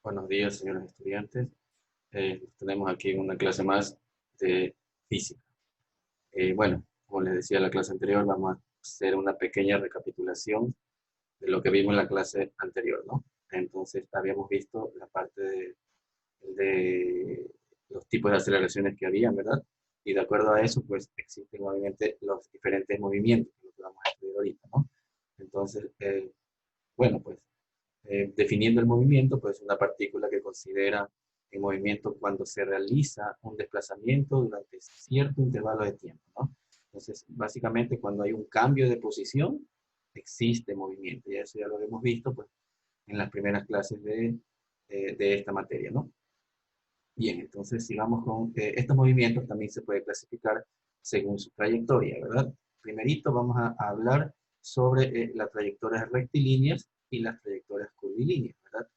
Buenos días, señores estudiantes. Nos tenemos aquí una clase más de física. Bueno, como les decía en la clase anterior, vamos a hacer una pequeña recapitulación de lo que vimos en la clase anterior, ¿no? Entonces, habíamos visto la parte de los tipos de aceleraciones que había, ¿verdad? Y de acuerdo a eso, pues existen obviamente los diferentes movimientos que vamos a estudiar ahorita, ¿no? Entonces, bueno, pues definiendo el movimiento, pues una partícula que considera el movimiento cuando se realiza un desplazamiento durante cierto intervalo de tiempo, ¿no? Entonces, básicamente cuando hay un cambio de posición, existe movimiento. Y eso ya lo hemos visto pues, en las primeras clases de esta materia, ¿no? Bien, entonces sigamos con estos movimientos también se puede clasificar según su trayectoria, ¿verdad? Primerito vamos a hablar sobre las trayectorias rectilíneas y las trayectorias curvilíneas, ¿verdad?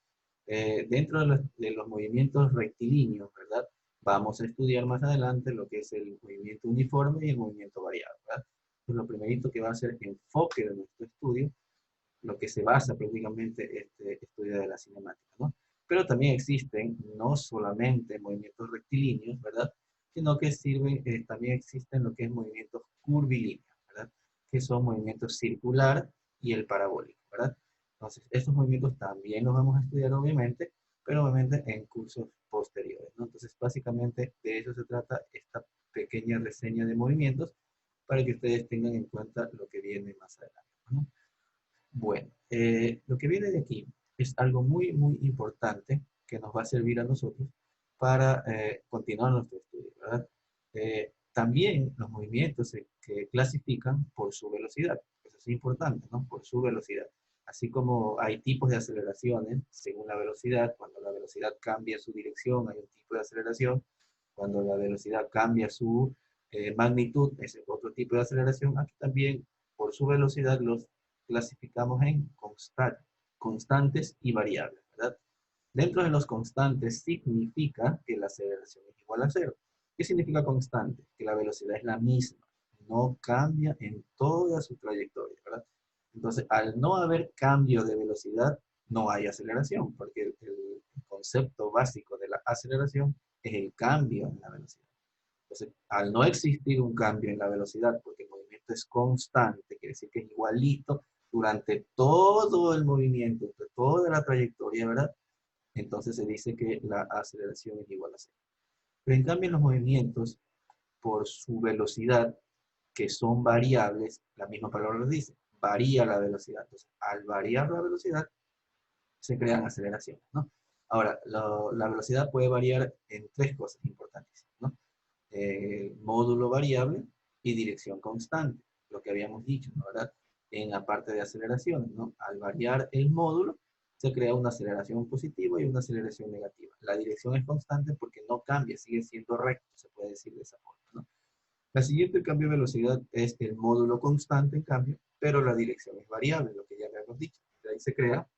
Dentro de los movimientos rectilíneos, ¿verdad? Vamos a estudiar más adelante lo que es el movimiento uniforme y el movimiento variable, ¿verdad? Pues lo primerito que va a ser enfoque de nuestro estudio, lo que se basa prácticamente este estudio de la cinemática, ¿no? Pero también existen no solamente movimientos rectilíneos, ¿verdad? Sino que sirven, también existen lo que es movimientos curvilíneos, ¿verdad? Que son movimientos circular y el parabólico, ¿verdad? Entonces, estos movimientos también los vamos a estudiar, obviamente, pero obviamente en cursos posteriores, ¿no? Entonces, básicamente de eso se trata esta pequeña reseña de movimientos para que ustedes tengan en cuenta lo que viene más adelante, ¿no? Bueno, lo que viene de aquí es algo muy, muy importante que nos va a servir a nosotros para continuar nuestro estudio, ¿verdad? También los movimientos se que clasifican por su velocidad. Eso es importante, ¿no? Por su velocidad. Así como hay tipos de aceleraciones según la velocidad, cuando la velocidad cambia su dirección, hay un tipo de aceleración. Cuando la velocidad cambia su magnitud, ese es otro tipo de aceleración. Aquí también, por su velocidad, los clasificamos en constantes y variables, ¿verdad? Dentro de los constantes significa que la aceleración es igual a cero. ¿Qué significa constante? Que la velocidad es la misma, no cambia en toda su trayectoria, ¿verdad? Entonces, al no haber cambio de velocidad, no hay aceleración, porque el concepto básico de la aceleración es el cambio en la velocidad. Entonces, al no existir un cambio en la velocidad, porque el movimiento es constante, quiere decir que es igualito durante todo el movimiento, durante toda la trayectoria, ¿verdad? Entonces se dice que la aceleración es igual a cero. Pero en cambio, en los movimientos, por su velocidad, que son variables, la misma palabra lo dice, varía la velocidad. Entonces, al variar la velocidad, se crean aceleraciones, ¿no? Ahora, la velocidad puede variar en tres cosas importantes, ¿no? Módulo variable y dirección constante, lo que habíamos dicho, ¿no? ¿Verdad? En la parte de aceleraciones, ¿no? Al variar el módulo, se crea una aceleración positiva y una aceleración negativa. La dirección es constante porque no cambia, sigue siendo recto, se puede decir de esa forma, ¿no? La siguiente cambio de velocidad es el módulo constante, en cambio, pero la dirección es variable, lo que ya habíamos dicho. De ahí se crea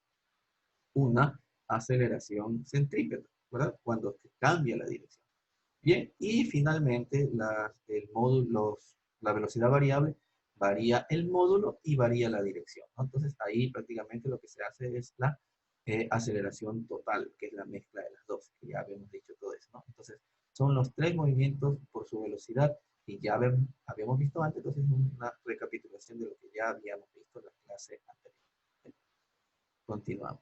una aceleración centrípeta, ¿verdad? Cuando cambia la dirección. Bien, y finalmente el módulo, la velocidad variable varía el módulo y varía la dirección, ¿no? Entonces ahí prácticamente lo que se hace es la aceleración total, que es la mezcla de las dos, que ya habíamos dicho todo eso, ¿no? Entonces son los tres movimientos por su velocidad y ya habíamos visto antes, entonces una recapitulación de lo que ya habíamos visto en la clase anterior. Continuamos.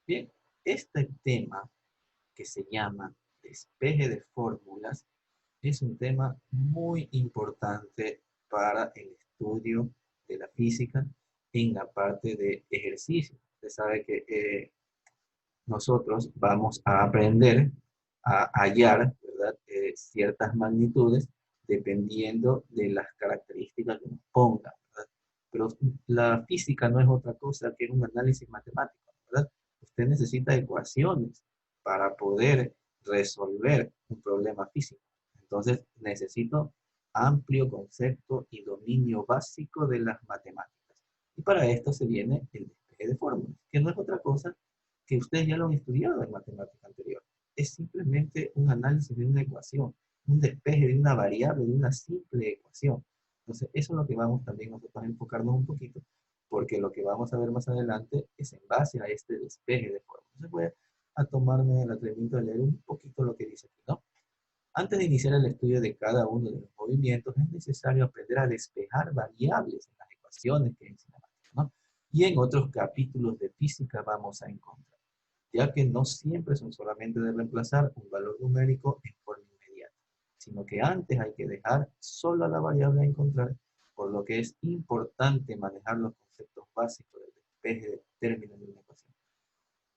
Bien, este tema que se llama despeje de fórmulas es un tema muy importante para el estudio de la física en la parte de ejercicio. Usted sabe que nosotros vamos a aprender a hallar, ¿verdad? Ciertas magnitudes dependiendo de las características que nos pongan, ¿verdad? Pero la física no es otra cosa que un análisis matemático, ¿verdad? Usted necesita ecuaciones para poder resolver un problema físico. Entonces, necesito amplio concepto y dominio básico de las matemáticas. Y para esto se viene el despeje de fórmulas, que no es otra cosa que ustedes ya lo han estudiado en matemática anterior. Es simplemente un análisis de una ecuación, un despeje de una variable, de una simple ecuación. Entonces, eso es lo que vamos también nosotros a enfocarnos un poquito, porque lo que vamos a ver más adelante es en base a este despeje de fórmulas. Entonces, voy a tomarme el atrevimiento de leer un poquito lo que dice aquí, ¿no? Antes de iniciar el estudio de cada uno de los movimientos, es necesario aprender a despejar variables en las ecuaciones que hay cinemática, ¿no? Y en otros capítulos de física vamos a encontrar, ya que no siempre son solamente de reemplazar un valor numérico en forma inmediata, sino que antes hay que dejar solo a la variable a encontrar, por lo que es importante manejar los conceptos básicos del despeje de términos de una ecuación.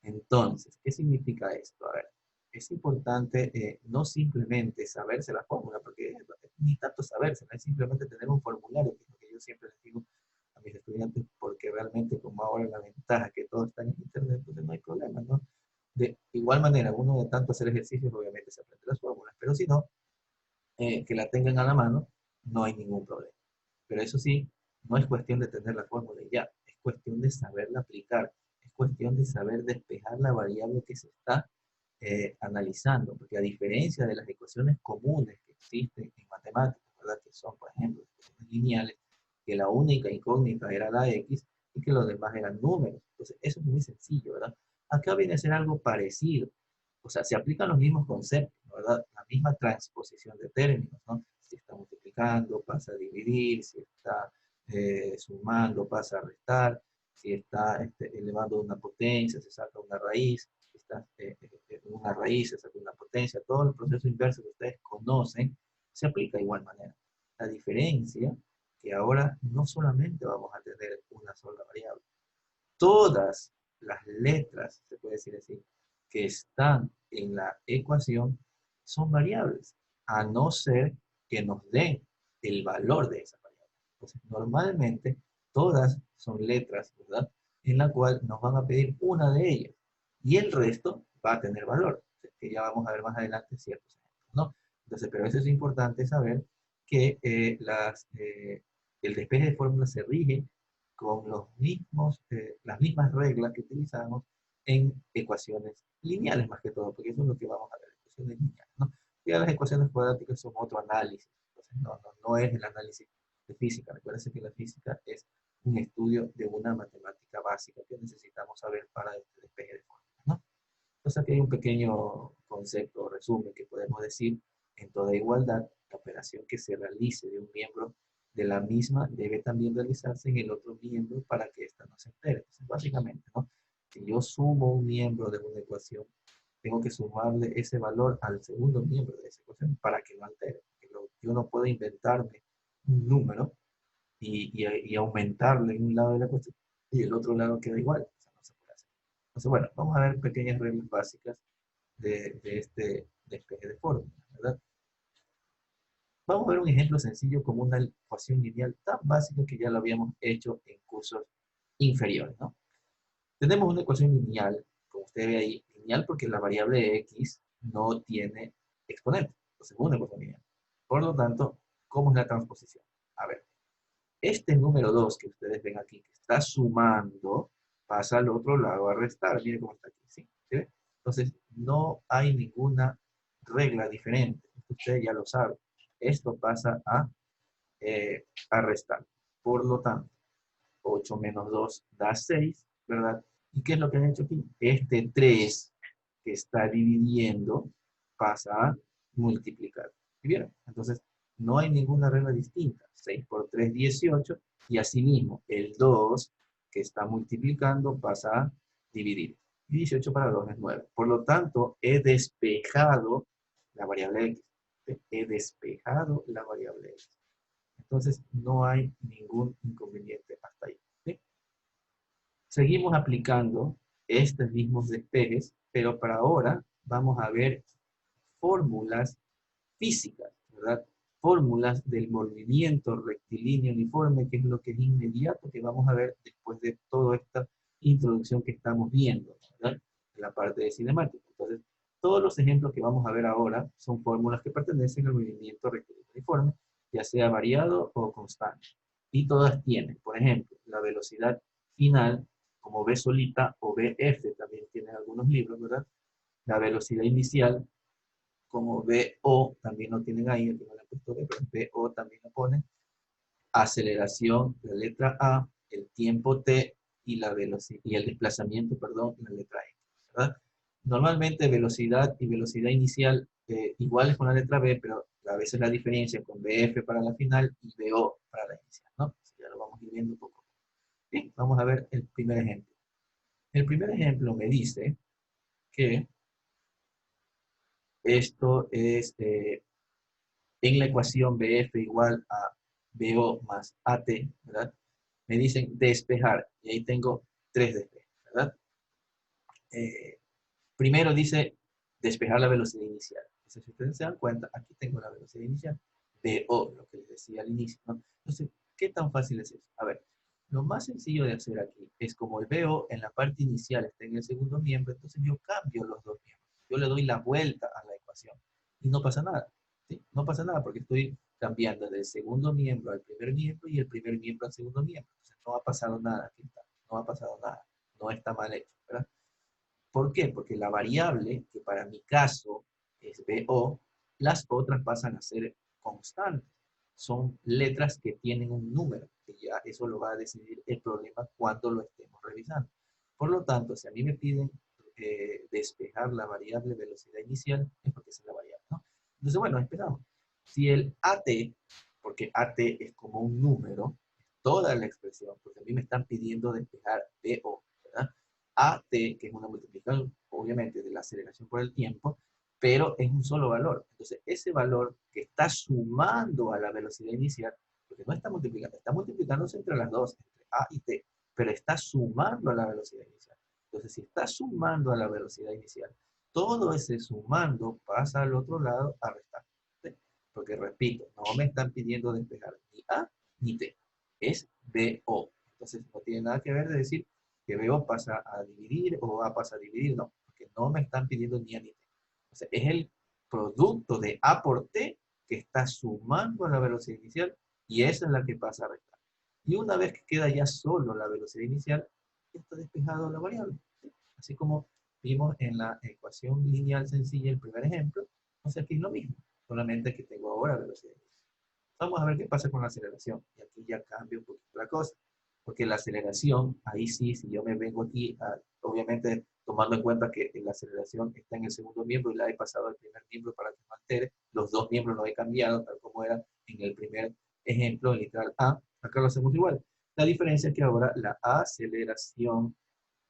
Entonces, ¿qué significa esto? A ver, es importante no simplemente saberse la fórmula, porque ni tanto sabérsela, es simplemente tener un formulario, que es lo que yo siempre les digo a mis estudiantes, porque realmente como ahora la ventaja que todo está en internet, entonces no hay problema, ¿no? De igual manera, uno de tanto hacer ejercicios, obviamente se aprende las fórmulas, pero si no, que la tengan a la mano, no hay ningún problema. Pero eso sí, no es cuestión de tener la fórmula y ya, es cuestión de saberla aplicar, es cuestión de saber despejar la variable que se está analizando, porque a diferencia de las ecuaciones comunes que existen en matemáticas, ¿verdad? Que son, por ejemplo, ecuaciones lineales, que la única incógnita era la x y que los demás eran números. Entonces, eso es muy sencillo, ¿verdad? Acá viene a ser algo parecido. O sea, se aplican los mismos conceptos, ¿verdad? La misma transposición de términos, ¿no? Si está multiplicando, pasa a dividir, si está sumando, pasa a restar, si está elevando una potencia, se saca una raíz, si está una raíz, se saca una potencia, todo el proceso inverso que ustedes conocen, se aplica de igual manera. La diferencia que ahora no solamente vamos a tener una sola variable, todas las letras, se puede decir así, que están en la ecuación son variables, a no ser que nos den el valor de esa variable. Entonces, normalmente todas son letras, ¿verdad? En la cual nos van a pedir una de ellas y el resto va a tener valor, que ya vamos a ver más adelante ciertos ejemplos, ¿no? Entonces, pero eso es importante saber que el despeje de fórmulas se rige con las mismas reglas que utilizamos en ecuaciones lineales más que todo, porque eso es lo que vamos a ver, ecuaciones lineales, ¿no? Ya las ecuaciones cuadráticas son otro análisis, entonces no es el análisis de física. Recuerden que la física es un estudio de una matemática básica que necesitamos saber para este despeje de fórmulas, ¿no? Entonces aquí hay un pequeño concepto o resumen que podemos decir: en toda igualdad, la operación que se realice de un miembro de la misma debe también realizarse en el otro miembro para que ésta no se altere. Entonces, básicamente, ¿no? Si yo sumo un miembro de una ecuación, tengo que sumarle ese valor al segundo miembro de esa ecuación para que no altere. Yo no puedo inventarme un número y aumentarle en un lado de la ecuación y el otro lado queda igual. O sea, no se puede hacer. Entonces, bueno, vamos a ver pequeñas reglas básicas de este despeje de fórmulas, ¿verdad? Vamos a ver un ejemplo sencillo como una ecuación lineal tan básica que ya lo habíamos hecho en cursos inferiores, ¿no? Tenemos una ecuación lineal, como usted ve ahí, lineal porque la variable x no tiene exponente, entonces es una ecuación lineal. Por lo tanto, ¿cómo es la transposición? A ver, este número 2 que ustedes ven aquí, que está sumando, pasa al otro lado a restar. Miren cómo está aquí, ¿sí? ¿Sí? Entonces, no hay ninguna regla diferente. Ustedes ya lo saben. Esto pasa a restar. Por lo tanto, 8 menos 2 da 6, ¿verdad? ¿Y qué es lo que han hecho aquí? Este 3 que está dividiendo pasa a multiplicar. ¿Sí vieron? Entonces, no hay ninguna regla distinta. 6 por 3, 18. Y asimismo, el 2 que está multiplicando pasa a dividir. 18 para 2 es 9. Por lo tanto, he despejado la variable x. He despejado la variable x. Entonces, no hay ningún inconveniente hasta ahí. ¿Sí? Seguimos aplicando estos mismos despejes, pero para ahora vamos a ver fórmulas físicas, ¿verdad? Fórmulas del movimiento rectilíneo uniforme, que es lo que es inmediato que vamos a ver después de toda esta introducción que estamos viendo, ¿verdad? En la parte de cinemática. Entonces, todos los ejemplos que vamos a ver ahora son fórmulas que pertenecen al movimiento rectilíneo uniforme, ya sea variado o constante. Y todas tienen, por ejemplo, la velocidad final, como V solita o VF, también tienen algunos libros, ¿verdad? La velocidad inicial, como VO, también lo tienen ahí, aquí no le he puesto B, pero VO también lo ponen. Aceleración, la letra A, el tiempo T y la velocidad, y el desplazamiento, perdón, la letra E, ¿verdad? Normalmente velocidad y velocidad inicial iguales con la letra B, pero a veces la diferencia con BF para la final y BO para la inicial, ¿no? Ya lo vamos a ir viendo un poco. Bien, vamos a ver el primer ejemplo. El primer ejemplo me dice que esto es en la ecuación BF igual a BO más AT, ¿verdad? Me dicen despejar, y ahí tengo tres despejes, ¿verdad? Eh, Primero dice despejar la velocidad inicial. Entonces, si ustedes se dan cuenta, aquí tengo la velocidad inicial, BO, lo que les decía al inicio, ¿no? Entonces, ¿qué tan fácil es eso? A ver, lo más sencillo de hacer aquí es como el BO en la parte inicial está en el segundo miembro, entonces yo cambio los dos miembros. Yo le doy la vuelta a la ecuación y no pasa nada. ¿Sí? No pasa nada porque estoy cambiando del segundo miembro al primer miembro y el primer miembro al segundo miembro. Entonces, no ha pasado nada aquí, no ha pasado nada. No está mal hecho, ¿verdad? ¿Por qué? Porque la variable, que para mi caso es BO, las otras pasan a ser constantes. Son letras que tienen un número, que ya eso lo va a decidir el problema cuando lo estemos revisando. Por lo tanto, si a mí me piden despejar la variable velocidad inicial, es porque esa es la variable, ¿no? Entonces, bueno, esperamos. Si el AT, porque AT es como un número, toda la expresión, porque a mí me están pidiendo despejar BO, ¿verdad? AT, que es una multiplicación, obviamente, de la aceleración por el tiempo, pero es un solo valor. Entonces, ese valor que está sumando a la velocidad inicial, porque no está multiplicándose entre las dos, entre A y T, pero está sumando a la velocidad inicial. Entonces, si está sumando a la velocidad inicial, todo ese sumando pasa al otro lado a restar. ¿Sí? Porque, repito, no me están pidiendo despejar ni A ni T. Es BO. Entonces, no tiene nada que ver de decir que BO pasa a dividir o A pasa a dividir. No, porque no me están pidiendo ni A ni T. O sea, es el producto de A por T que está sumando a la velocidad inicial y esa es la que pasa a restar. Y una vez que queda ya solo la velocidad inicial, ya está despejado la variable. ¿Sí? Así como vimos en la ecuación lineal sencilla, el primer ejemplo, entonces aquí es lo mismo, solamente que tengo ahora velocidad inicial. Vamos a ver qué pasa con la aceleración. Y aquí ya cambia un poquito la cosa. Porque la aceleración, ahí sí, si yo me vengo aquí, obviamente tomando en cuenta que la aceleración está en el segundo miembro y la he pasado al primer miembro para que no altere, los dos miembros no he cambiado, tal como era en el primer ejemplo, el literal A, acá lo hacemos igual. La diferencia es que ahora la aceleración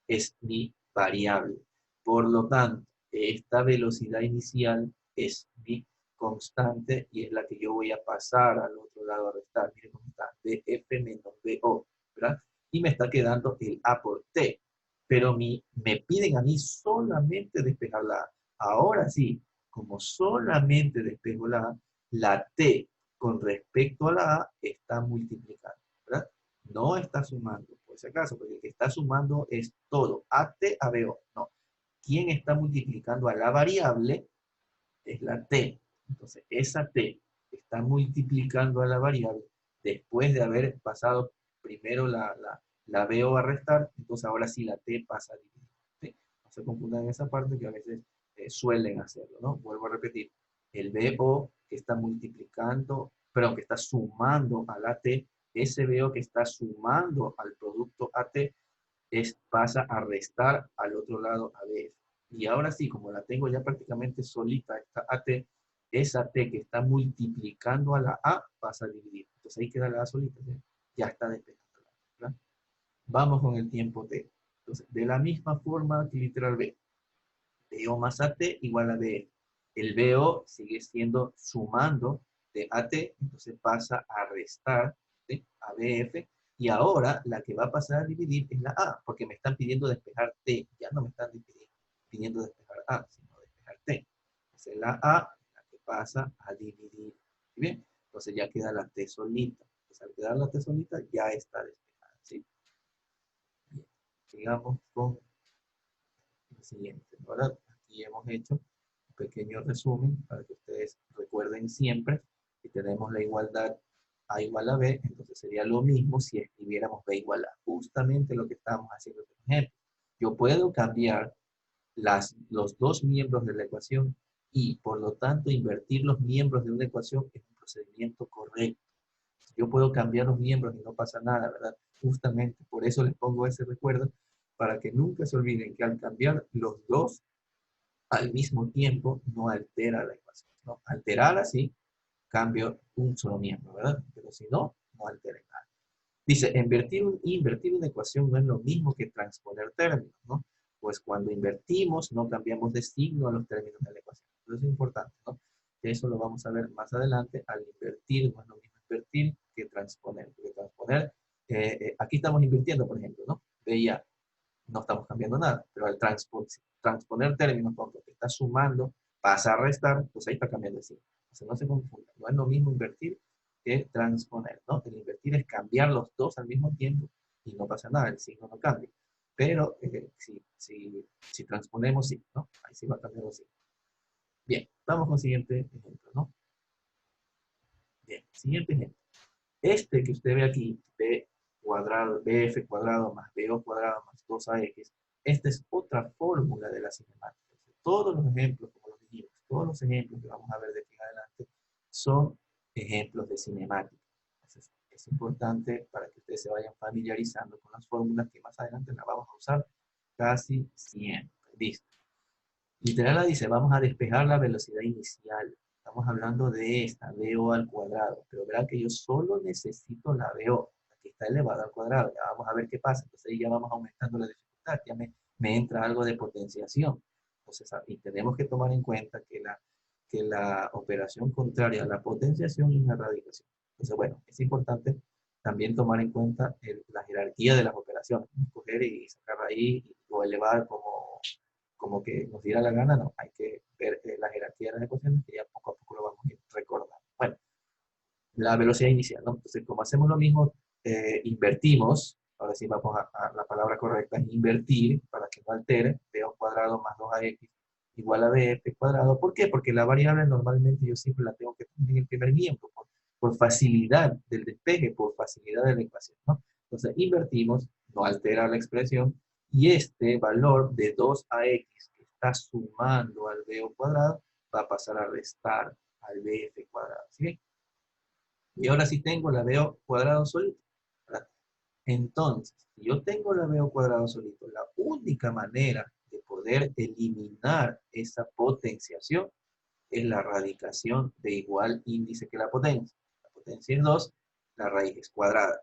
es mi variable. Por lo tanto, esta velocidad inicial es mi constante y es la que yo voy a pasar al otro lado a restar. Miren cómo está, df menos bo, ¿verdad? Y me está quedando el a por t. Pero me piden a mí solamente despejar la a. Ahora sí, como solamente despejo la t con respecto a la a está multiplicando, ¿verdad? No está sumando, por si acaso, porque el que está sumando es todo, AT a BO. No. ¿Quién está multiplicando a la variable? Es la T. Entonces, esa T está multiplicando a la variable después de haber pasado primero la BO a restar, entonces ahora sí la T pasa a dividir. ¿Sí? No se confundan en esa parte que a veces suelen hacerlo, ¿no? Vuelvo a repetir. El BO que está multiplicando, perdón, que está sumando a la T, ese BO que está sumando al producto AT pasa a restar al otro lado a BF. Y ahora sí, como la tengo ya prácticamente solita, esta AT, esa T que está multiplicando a la A pasa a dividir. Entonces ahí queda la A solita, ¿sí? Ya está despejando. ¿Verdad? Vamos con el tiempo T. Entonces, de la misma forma que literal B, BO más AT igual a BF. El BO sigue siendo sumando de AT, entonces pasa a restar, ¿sí? A BF, y ahora la que va a pasar a dividir es la A, porque me están pidiendo despejar T, ya no me están pidiendo despejar A, sino despejar T. Entonces la A es la que pasa a dividir. ¿Bien? Entonces ya queda la T solita. Entonces al quedar la T solita ya está despejada. ¿Sí? Bien. Sigamos con el siguiente. Ahora aquí hemos hecho un pequeño resumen para que ustedes recuerden siempre que tenemos la igualdad A igual a B, entonces sería lo mismo si escribiéramos B igual a. Justamente lo que estamos haciendo en el ejemplo. Yo puedo cambiar los dos miembros de la ecuación y por lo tanto invertir los miembros de una ecuación es un procedimiento correcto. Yo puedo cambiar los miembros y no pasa nada, ¿verdad? Justamente por eso les pongo ese recuerdo, para que nunca se olviden que al cambiar los dos al mismo tiempo no altera la ecuación, ¿no? Alterarla sí, cambio un solo miembro, ¿verdad? Pero si no, no altera nada. Dice, invertir una ecuación no es lo mismo que transponer términos, ¿no? Pues cuando invertimos no cambiamos de signo a los términos de la ecuación. Eso es importante, ¿no? Eso lo vamos a ver más adelante. Al invertir no es lo mismo invertir que transponer. Porque transponer, aquí estamos invirtiendo, por ejemplo, ¿no? De y A, no estamos cambiando nada, pero al transponer términos, cuando te está sumando, pasa a restar, pues ahí está cambiando el signo. Entonces no se confunda, no es lo mismo invertir que transponer, ¿no? El invertir es cambiar los dos al mismo tiempo y no pasa nada, el signo no cambia. Pero si transponemos, sí, ¿no? Ahí sí va a cambiar el signo. Bien, vamos con el siguiente ejemplo, ¿no? Bien, siguiente ejemplo. Este que usted ve aquí, b cuadrado, bf cuadrado más bo cuadrado más 2ax, esta es otra fórmula de la cinemática. Todos los ejemplos, como los dijimos, todos los ejemplos que vamos a ver de aquí en adelante son ejemplos de cinemática. Entonces, es importante para que ustedes se vayan familiarizando con las fórmulas que más adelante las vamos a usar casi siempre. Listo. Literal dice, vamos a despejar la velocidad inicial. Estamos hablando de esta, BO al cuadrado. Pero verán que yo solo necesito la BO. Aquí está elevada al cuadrado. Ya vamos a ver qué pasa. Entonces ahí ya vamos aumentando la dificultad. Ya me entra algo de potenciación. Entonces, y tenemos que tomar en cuenta que la operación contraria a la potenciación es la radicación. Entonces, bueno, es importante también tomar en cuenta la jerarquía de las operaciones. Coger y sacar ahí o elevar como que nos diera la gana, no, hay que ver la jerarquía de las ecuaciones que ya poco a poco lo vamos a ir recordando. Bueno, la velocidad inicial, ¿no? Entonces, como hacemos lo mismo, invertimos, ahora sí vamos a la palabra correcta, invertir, para que no altere, b ao cuadrado más 2ax igual a bf cuadrado. ¿Por qué? Porque la variable normalmente yo siempre la tengo que tener en el primer miembro, por facilidad del despeje, por facilidad de la ecuación, ¿no? Entonces, invertimos, no altera la expresión, y este valor de 2ax que está sumando al b ao cuadrado va a pasar a restar al bf cuadrado, ¿sí? Y ahora sí tengo la veo cuadrado solito, ¿verdad? Entonces, si yo tengo la veo cuadrado solito, la única manera de poder eliminar esa potenciación es la radicación de igual índice que la potencia. La potencia es 2, la raíz es cuadrada.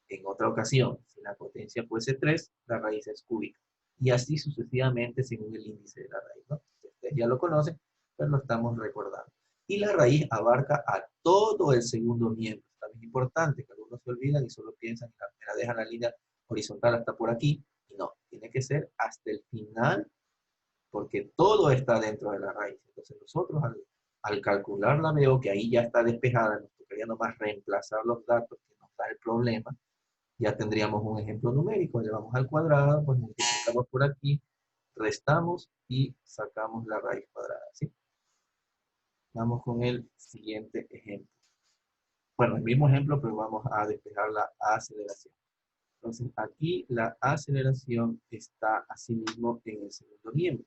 En otra ocasión, si la potencia fuese 3, la raíz es cúbica. Y así sucesivamente según el índice de la raíz, ¿no? Ustedes ya lo conocen, pero lo estamos recordando. Y la raíz abarca a todo el segundo miembro. También es importante que algunos se olvidan y solo piensan que me la dejan la línea horizontal hasta por aquí. Y no, tiene que ser hasta el final, porque todo está dentro de la raíz. Entonces nosotros al calcular la veo que ahí ya está despejada, nos tocaría nomás reemplazar los datos que nos da el problema. Ya tendríamos un ejemplo numérico, llevamos al cuadrado, pues multiplicamos por aquí, restamos y sacamos la raíz cuadrada, ¿sí? Vamos con el siguiente ejemplo. Bueno, el mismo ejemplo, pero vamos a despejar la aceleración. Entonces, aquí la aceleración está asimismo en el segundo miembro.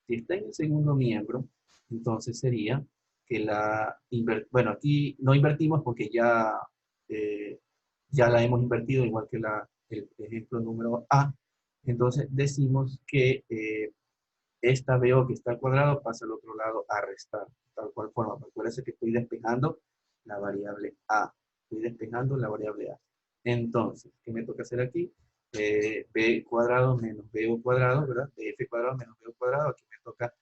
Si está en el segundo miembro, entonces sería que bueno, aquí no invertimos porque ya la hemos invertido, igual que el ejemplo número A. Entonces decimos que esta BO que está al cuadrado pasa al otro lado a restar. Tal cual forma. Acuérdense que estoy despejando la variable A. Estoy despejando la variable A. Entonces, ¿qué me toca hacer aquí? B cuadrado menos BO cuadrado, ¿verdad? BF cuadrado menos BO cuadrado. Aquí me toca,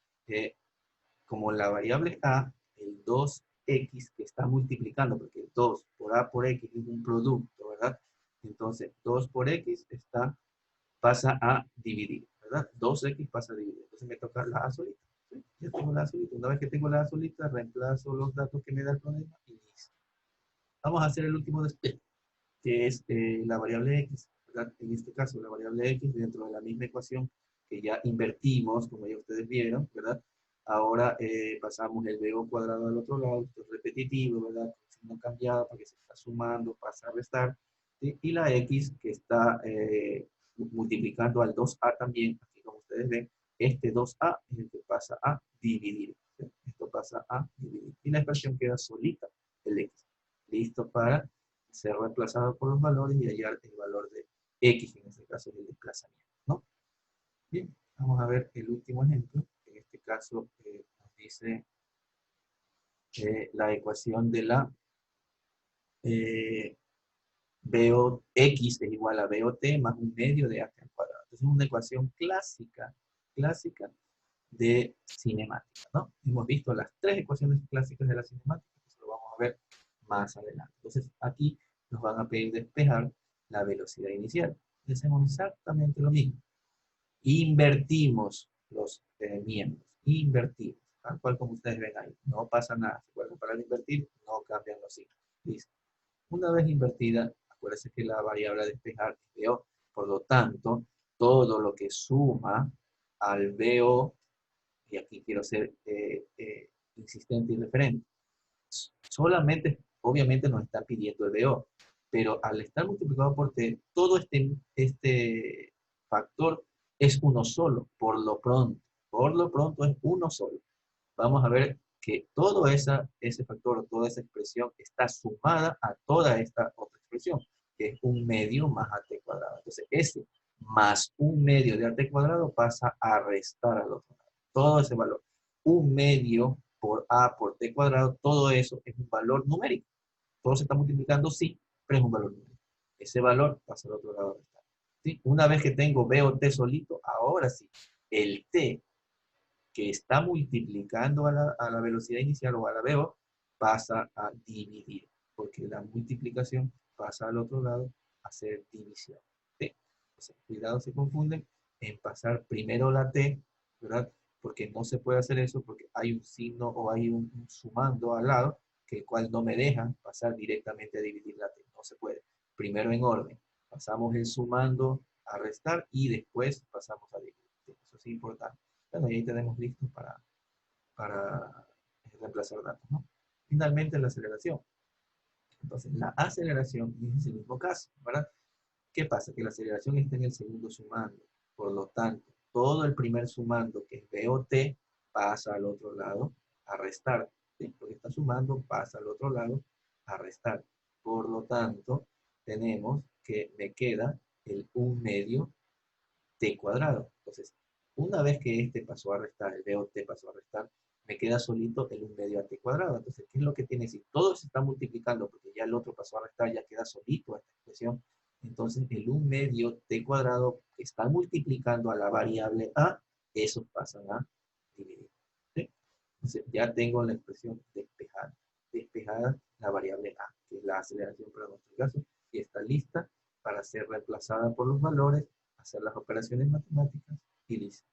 como la variable A, el 2x que está multiplicando, porque el 2 por A por X es un producto, ¿verdad? Entonces, 2 por X pasa a dividir, ¿verdad? 2x pasa a dividir. Entonces me toca la A solita. ¿Sí? Ya tengo la A solita. Una vez que tengo la A solita, reemplazo los datos que me da el problema y listo. Vamos a hacer el último despeje, que es la variable x, ¿verdad? En este caso, la variable x dentro de la misma ecuación que ya invertimos, como ya ustedes vieron, ¿verdad? Ahora pasamos el BO cuadrado al otro lado, esto es repetitivo, ¿verdad? No cambiado porque se está sumando, pasa a restar. ¿Sí? Y la x que está multiplicando al 2a también, aquí como ustedes ven, este 2a es el que pasa a dividir. ¿Sí? Esto pasa a dividir. Y la expresión queda solita, el x. Listo para ser reemplazado por los valores y hallar el valor de x, en este caso es el desplazamiento, ¿no? Bien, vamos a ver el último ejemplo. En este caso nos dice la ecuación de la X es igual a BOT más un medio de AT al cuadrado. Entonces es una ecuación clásica de cinemática, ¿no? Hemos visto las tres ecuaciones clásicas de la cinemática, eso lo vamos a ver más adelante. Entonces aquí nos van a pedir despejar la velocidad inicial. Hacemos exactamente lo mismo. Invertimos los miembros, invertimos, tal cual como ustedes ven ahí. No pasa nada, se vuelven para invertir, no cambian los signos. Listo. Una vez invertida, acuérdense que la variable a despejar es BO, por lo tanto, todo lo que suma al BO, y aquí quiero ser insistente y referente, solamente, obviamente nos está pidiendo el BO, pero al estar multiplicado por T, todo este factor es uno solo, por lo pronto es uno solo. Vamos a ver que todo ese factor, toda esa expresión está sumada a toda esta otra expresión, que es un medio más AT cuadrado. Entonces, ese más un medio de AT cuadrado pasa a restar al otro lado. Todo ese valor. Un medio por A por T cuadrado, todo eso es un valor numérico. Todo se está multiplicando, sí, pero es un valor numérico. Ese valor pasa al otro lado a restar. ¿Sí? Una vez que tengo B o T solito, ahora sí, el T que está multiplicando a la velocidad inicial o a la VO, pasa a dividir, porque la multiplicación pasa al otro lado a ser división. ¿Sí? Entonces, cuidado, se confunden en pasar primero la T, ¿verdad? Porque no se puede hacer eso porque hay un signo o hay un sumando al lado, que el cual no me dejan pasar directamente a dividir la T. No se puede. Primero en orden. Pasamos el sumando a restar y después pasamos a dividir. Eso es importante. Bueno, y ahí tenemos listo para reemplazar datos, ¿no? Finalmente, la aceleración. Entonces, la aceleración es el mismo caso, ¿verdad? ¿Qué pasa? Que la aceleración está en el segundo sumando. Por lo tanto, todo el primer sumando, que es BOT, pasa al otro lado a restar. ¿Sí? Porque está sumando, pasa al otro lado a restar. Por lo tanto, tenemos que me queda el 1 medio T cuadrado. Entonces, una vez que este pasó a restar, el BOT pasó a restar, me queda solito el 1 medio a T cuadrado. Entonces, ¿qué es lo que tiene? Si todo se está multiplicando, porque ya el otro pasó a restar, ya queda solito esta expresión. Entonces, el 1 medio T cuadrado que está multiplicando a la variable A, esos pasan a dividir. ¿Sí? Entonces, ya tengo la expresión despejada. Despejada la variable A, que es la aceleración para nuestro caso, y está lista para ser reemplazada por los valores, hacer las operaciones matemáticas y listo.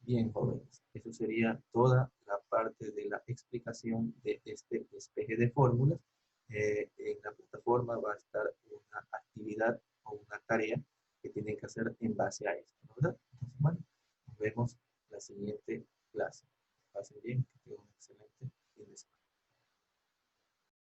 Bien, jóvenes, eso sería toda la parte de la explicación de este despeje de fórmulas. En la plataforma va a estar una actividad o una tarea que tienen que hacer en base a esto, ¿verdad? Entonces, bueno, nos vemos la siguiente clase. Pasen bien.